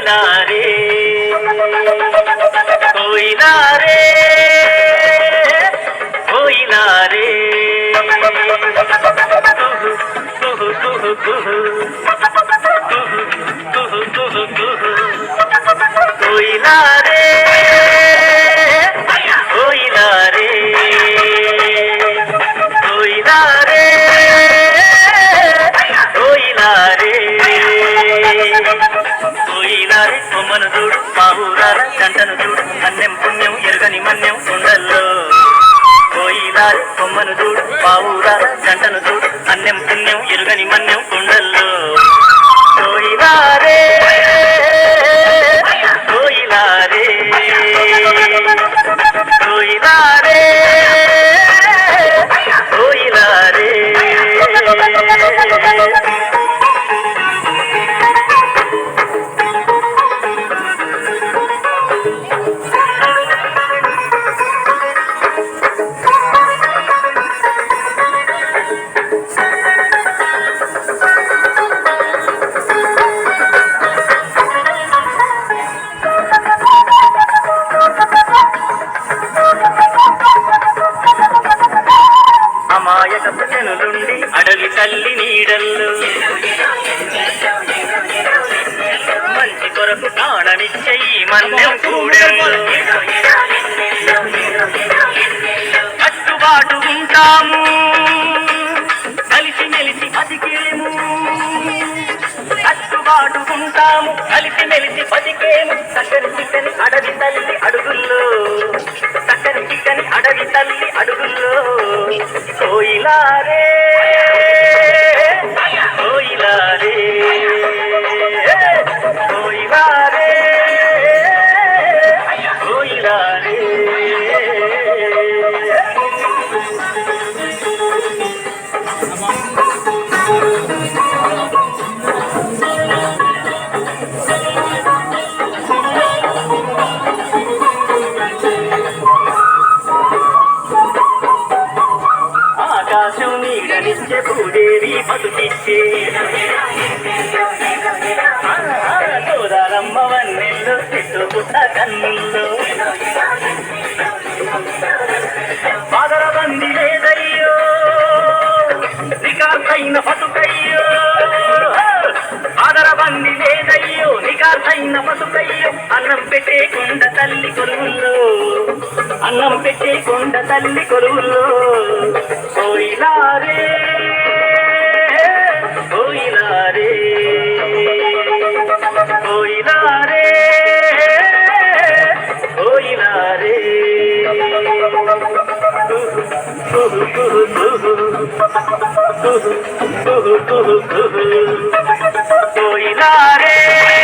कोयला रे कोयला रे कोयला रे कोयला रे कोयला रे कोयला रे कोयला रे कोयला रे కొమ్మను చూడు పావురాల జంటను చూడు అన్నం పుణ్యం ఎరుగని మన్యం ఉండల్లో కోయిలా రే కొమ్మను చూడు పావురాల జంటను చూడు అన్నం పుణ్యం ఎరుగని మన్యం ఉండల్లో కోయిలా రే కోయిలా రే కోయిలా రే కోయిలా రే అమాయకపు జనులుండి అడవి తల్లి నీడల్లో మంచి కొరకు ప్రాణమిచ్చే ఈ మన్యం కూడెల్లో కట్టుబాటు ఉంటాము కలిసి మెలిసి బతికేము కట్టుబాటు ఉంటాము కలిసి మెలిసి బతికేము చక్కని చిక్కని అడవి తల్లి అడుగుల్లో చక్కని చిక్కని అడవి తల్లి అడుగుల్లో కోయిలా రే కోయిలా రే కోయిలా రే కోయిలా రే ఆకాశం నీడనిచ్చే భూదేవి బతుకిచ్చే గోదారమ్మ వన్నెల్లో చెట్టు పుట్ట కన్నుల్లో బాదరబంది లేదయ్యో నికార్సైన బతుకయ్యో బాదరబంది లేదయ్యో నికార్సైన బతుకయ్యో అన్నం పెట్టే కొండ తల్లి కొలువుల్లో అన్నం పెట్టే కొండ తల్లి కొలువుల్లో కోయిలా రే కోయిలా రే కోయిలా రే కోయిలా రే కోయిలా రే